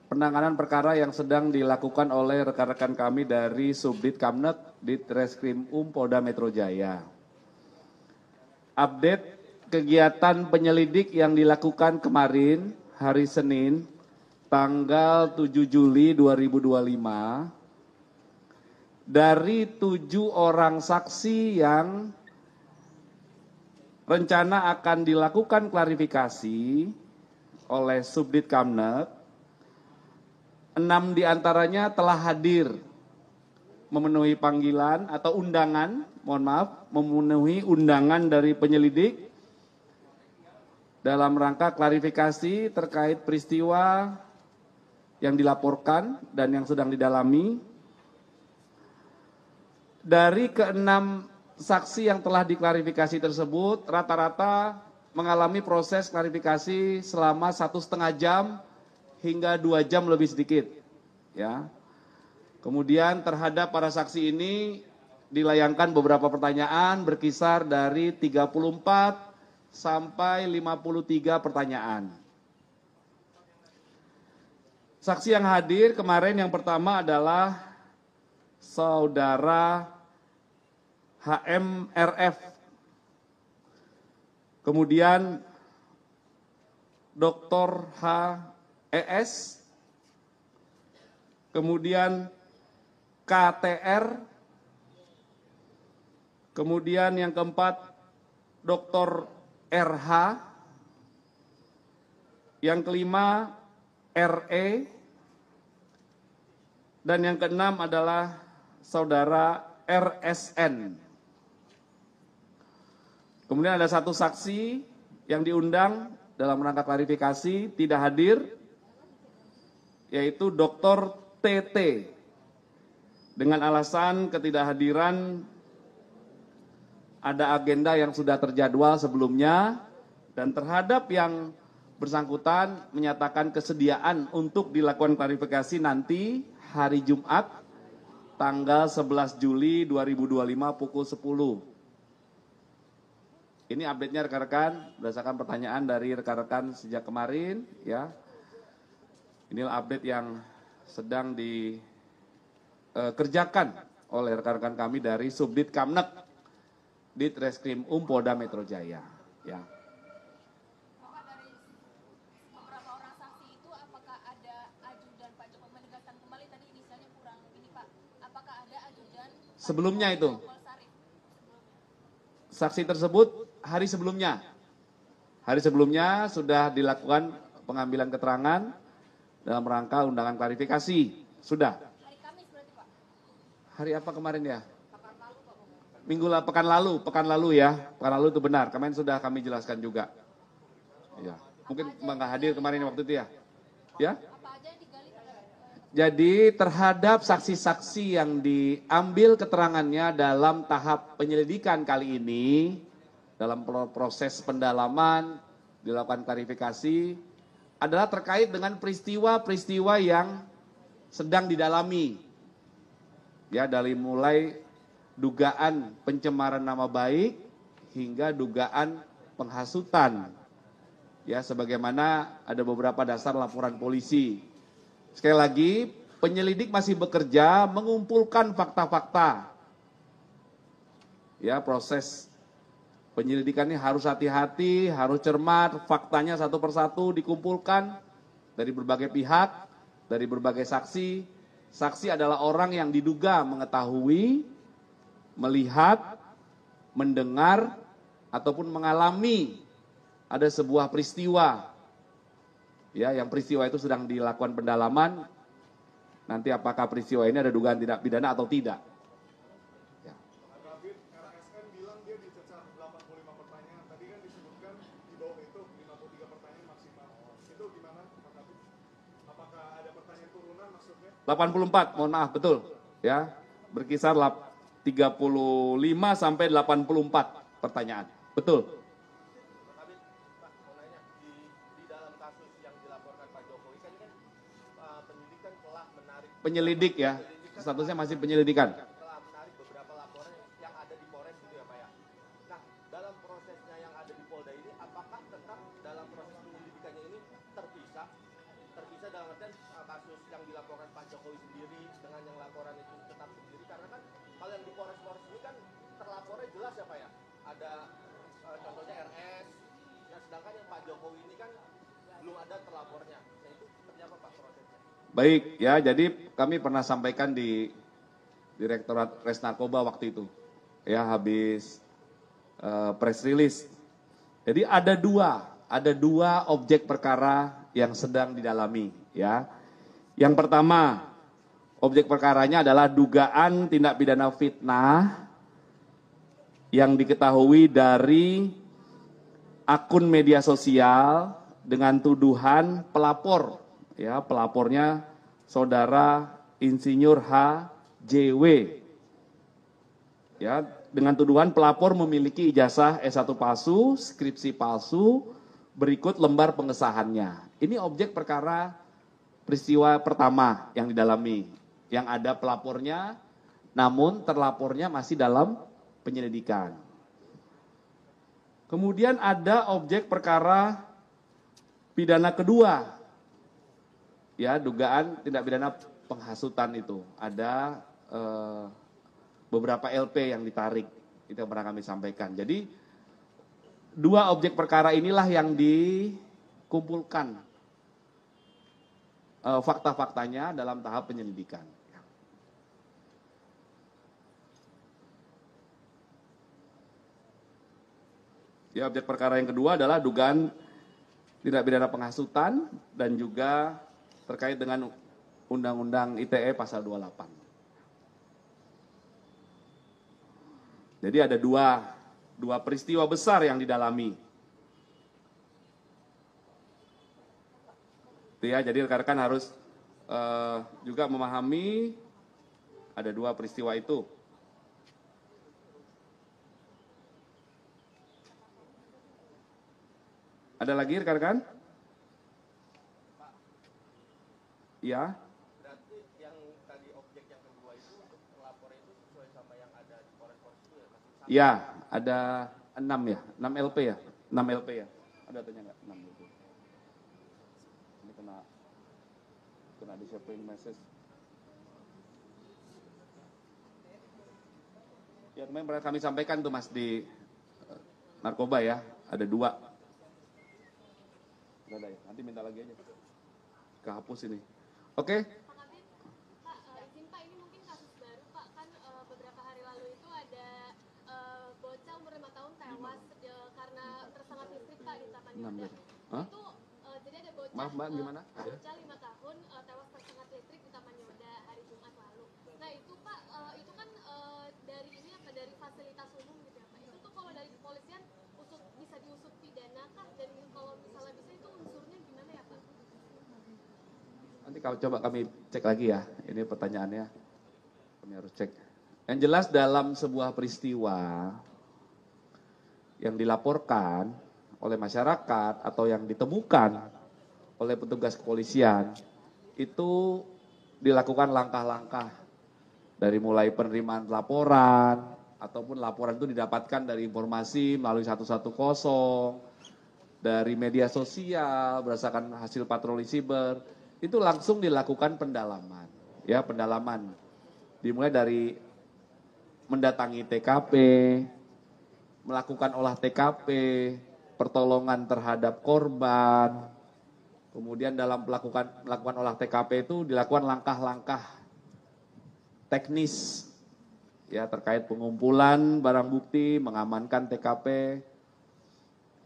penanganan perkara yang sedang dilakukan oleh rekan-rekan kami dari Subdit Kamnet Ditreskrim Polda Metro Jaya. Update kegiatan penyelidik yang dilakukan kemarin hari Senin tanggal 7 Juli 2025 dari 7 orang saksi yang rencana akan dilakukan klarifikasi oleh Subdit Kamnet, 6 diantaranya telah hadir memenuhi panggilan atau undangan, memenuhi undangan dari penyelidik dalam rangka klarifikasi terkait peristiwa yang dilaporkan dan yang sedang didalami. Dari ke-6 saksi yang telah diklarifikasi tersebut rata-rata mengalami proses klarifikasi selama 1,5 jam hingga 2 jam lebih sedikit. Ya. Kemudian terhadap para saksi ini dilayangkan beberapa pertanyaan berkisar dari 34 sampai 53 pertanyaan. Saksi yang hadir kemarin yang pertama adalah Saudara HMRF, kemudian Dr. HES, kemudian KTR, kemudian yang keempat Dr. RH, yang kelima RE, dan yang keenam adalah Saudara RSN. Kemudian ada satu saksi yang diundang dalam rangka klarifikasi tidak hadir, yaitu Dr. TT. Dengan alasan ketidakhadiran ada agenda yang sudah terjadwal sebelumnya dan terhadap yang bersangkutan menyatakan kesediaan untuk dilakukan klarifikasi nanti hari Jumat tanggal 11 Juli 2025 pukul 10. Ini update-nya rekan-rekan berdasarkan pertanyaan dari rekan-rekan sejak kemarin ya. Inilah update yang sedang dikerjakan oleh rekan-rekan kami dari Subdit Kamnet Ditreskrim Polda Metro Jaya ya. Bapak, dari beberapa orang saksi itu apakah ada ajudan Pak Jokowi menegaskan kembali tadi inisialnya kurang ini Pak. Apakah ada ajudan sebelumnya itu? Saksi tersebut hari sebelumnya sudah dilakukan pengambilan keterangan dalam rangka undangan klarifikasi. Sudah. Hari Kamis berarti Pak? Hari apa kemarin ya? Pekan lalu ya. Pekan lalu itu benar. Kemarin sudah kami jelaskan juga. Ya. Mungkin nggak hadir kemarin waktu itu ya. Ya. Apa aja yang digali terhadap Jadi terhadap saksi-saksi yang diambil keterangannya dalam tahap penyelidikan kali ini, dalam proses pendalaman, dilakukan klarifikasi, adalah terkait dengan peristiwa-peristiwa yang sedang didalami. Ya, dari mulai dugaan pencemaran nama baik hingga dugaan penghasutan. Ya, sebagaimana ada beberapa dasar laporan polisi. Sekali lagi, penyelidik masih bekerja mengumpulkan fakta-fakta. Ya, proses penyelidikan ini harus hati-hati, harus cermat, faktanya satu persatu dikumpulkan dari berbagai pihak, dari berbagai saksi. Saksi adalah orang yang diduga mengetahui, melihat, mendengar, ataupun mengalami ada sebuah peristiwa. Ya, yang peristiwa itu sedang dilakukan pendalaman. Nanti apakah peristiwa ini ada dugaan tindak pidana atau tidak. Ya. RSN bilang dia dicecar 85 pertanyaan. Tadi kan disebutkan di bawah itu 53 pertanyaan maksimal. Itu gimana Pak Kabit? Apakah ada pertanyaan turunan maksudnya? 84, mohon maaf, betul. Ya, berkisar 35 sampai 84 pertanyaan. Betul. Penyelidik ya, statusnya masih penyelidikan. Telah menarik beberapa laporan yang ada di Polres gitu ya Pak ya. Nah, dalam prosesnya yang ada di Polda ini, apakah tetap dalam proses penyelidikannya ini terpisah dalam artian kasus yang dilaporkan Pak Jokowi sendiri dengan yang laporan itu tetap sendiri, karena kan kalau yang di Polres ini kan terlapornya jelas ya Pak ya, ada contohnya RS, ya sedangkan yang Pak Jokowi ini kan belum ada terlapornya. Nah itu seperti apa Pak prosesnya? Baik ya, jadi kami pernah sampaikan di Direktorat Res Narkoba waktu itu, ya habis press release. Jadi ada dua objek perkara yang sedang didalami, ya. Yang pertama, objek perkaranya adalah dugaan tindak pidana fitnah yang diketahui dari akun media sosial dengan tuduhan pelapor, ya, pelapornya saudara Insinyur HJW, ya, dengan tuduhan pelapor memiliki ijazah S1 palsu, skripsi palsu, berikut lembar pengesahannya. Ini objek perkara peristiwa pertama yang didalami, yang ada pelapornya, namun terlapornya masih dalam penyelidikan. Kemudian ada objek perkara pidana kedua, ya, dugaan tindak pidana penghasutan itu. Ada beberapa LP yang ditarik, itu yang pernah kami sampaikan. Jadi dua objek perkara inilah yang dikumpulkan fakta-faktanya dalam tahap penyelidikan. Ya, objek perkara yang kedua adalah dugaan tindak pidana penghasutan dan juga terkait dengan Undang-Undang ITE pasal 28. Jadi ada dua peristiwa besar yang didalami. Ya, jadi rekan-rekan harus juga memahami ada dua peristiwa itu. Ada lagi rekan-rekan? Ya. Berarti yang tadi objek yang kedua itu untuk pelapor itu sesuai sama yang ada di Polres itu ya Mas? Ya, ada 6 ya, 6 LP ya, 6 LP ya. Ada tanya nggak? 6 LP. Ini kena di-sharing message. Ya, kemarin pernah kami sampaikan tuh Mas di narkoba ya, ada 2. Udah ada ya, nanti minta lagi aja. Kehapus ini. Oke. Pak Kabin, Pak, izin Pak, ini mungkin kasus baru Pak, kan beberapa hari lalu itu ada bocah umur 5 tahun tewas karena tersengat listrik Pak di Taman Yoda. Hah? Itu jadi ada bocah, Maaf Mbak, gimana? bocah 5 tahun tewas tersengat listrik di Taman Yoda hari Jumat lalu. Nah itu Pak, itu kan dari ini apa, dari fasilitas umum gitu ya Pak. Itu tuh kalau dari kepolisian bisa diusut pidana kah? Dan kalau misalnya bisa itu unsurnya gimana ya Pak? Nanti kalau coba kami cek lagi ya, ini pertanyaannya. Kami harus cek. Yang jelas dalam sebuah peristiwa yang dilaporkan oleh masyarakat atau yang ditemukan oleh petugas kepolisian, itu dilakukan langkah-langkah dari mulai penerimaan laporan, ataupun laporan itu didapatkan dari informasi melalui 110, dari media sosial, berdasarkan hasil patroli siber, itu langsung dilakukan pendalaman. Ya, pendalaman. Dimulai dari mendatangi TKP, melakukan olah TKP, pertolongan terhadap korban. Kemudian dalam melakukan olah TKP itu dilakukan langkah-langkah teknis ya terkait pengumpulan barang bukti, mengamankan TKP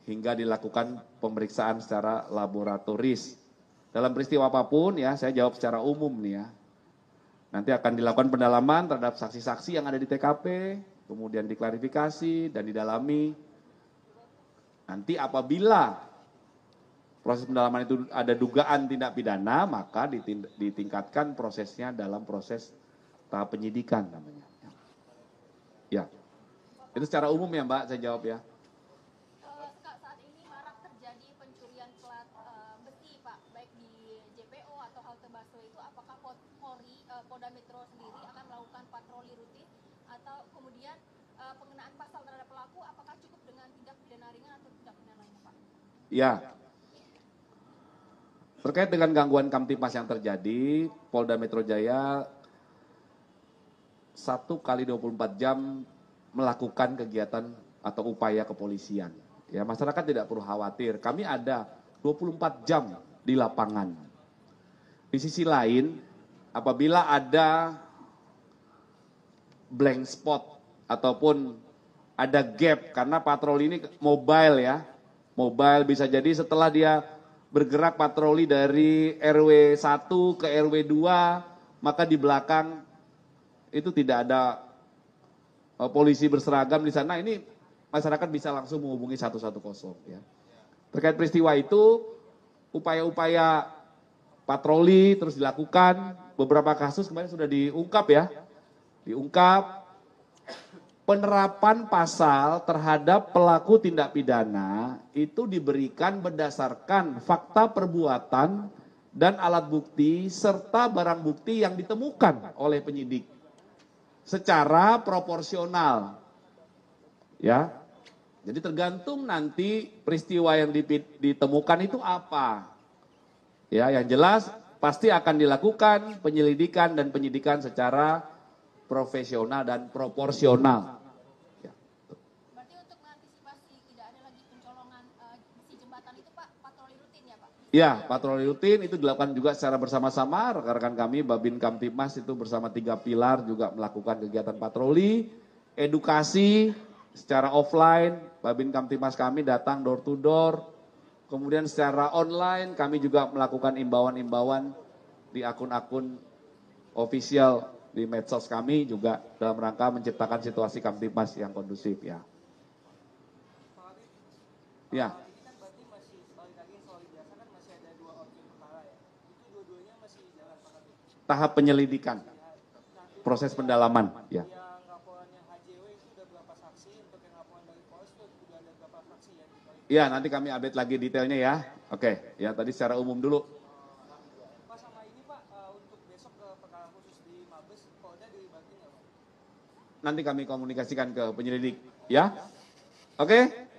hingga dilakukan pemeriksaan secara laboratoris. Dalam peristiwa apapun ya, saya jawab secara umum nih ya. Nanti akan dilakukan pendalaman terhadap saksi-saksi yang ada di TKP, kemudian diklarifikasi dan didalami. Nanti apabila proses pendalaman itu ada dugaan tindak pidana, maka ditingkatkan prosesnya dalam proses tahap penyidikan namanya. Ya, itu secara umum ya Mbak, saya jawab ya. Saat ini marak terjadi pencurian plat besi Pak, baik di JPO atau halte busway itu, apakah Polri, Polda Metro sendiri akan melakukan patroli rutin atau kemudian pengenaan pasal terhadap pelaku, apakah cukup dengan tindak pidana ringan atau tindak pidana lainnya Pak? Ya. Terkait dengan gangguan Kamtipmas yang terjadi, Polda Metro Jaya 1 kali 24 jam melakukan kegiatan atau upaya kepolisian. Ya, masyarakat tidak perlu khawatir. Kami ada 24 jam di lapangan. Di sisi lain, apabila ada blank spot ataupun ada gap karena patroli ini mobile ya. Mobile bisa jadi setelah dia bergerak patroli dari RW 1 ke RW 2, maka di belakang itu tidak ada polisi berseragam di sana. Ini masyarakat bisa langsung menghubungi 110 ya. Terkait peristiwa itu, upaya-upaya patroli terus dilakukan. Beberapa kasus kemarin sudah diungkap ya. Diungkap. Penerapan pasal terhadap pelaku tindak pidana itu diberikan berdasarkan fakta perbuatan dan alat bukti serta barang bukti yang ditemukan oleh penyidik secara proporsional. Ya. Jadi tergantung nanti peristiwa yang ditemukan itu apa. Ya, yang jelas pasti akan dilakukan penyelidikan dan penyidikan secara profesional dan proporsional. Ya. Berarti untuk mengantisipasi tidak ada lagi pencolongan besi jembatan itu Pak, patroli rutin ya Pak? Ya, patroli rutin itu dilakukan juga secara bersama-sama. Rekan-rekan kami, Babin Kamtipmas itu bersama 3 pilar juga melakukan kegiatan patroli, edukasi secara offline. Babin Kamtipmas kami datang door to door. Kemudian secara online kami juga melakukan imbauan-imbauan di akun-akun official di medsos kami juga dalam rangka menciptakan situasi Kamtipmas yang kondusif ya. Ya. Ini kan berarti masih balik lagi soal ijazah kan masih ada 2 objek perkara ya. Itu dua-duanya masih jalan Pak Kabit. Tahap penyelidikan, proses pendalaman ya. Yang laporannya HJW itu udah berapa saksi, untuk yang laporan dari Polres itu udah ada berapa saksi ya? Iya, nanti kami update lagi detailnya ya. Oke, ya tadi secara umum dulu. Pak sama ini Pak, untuk besok ke perkara khusus di Mabes, Polda dilibatin nggak Pak? Nanti kami komunikasikan ke penyelidik ya. Oke.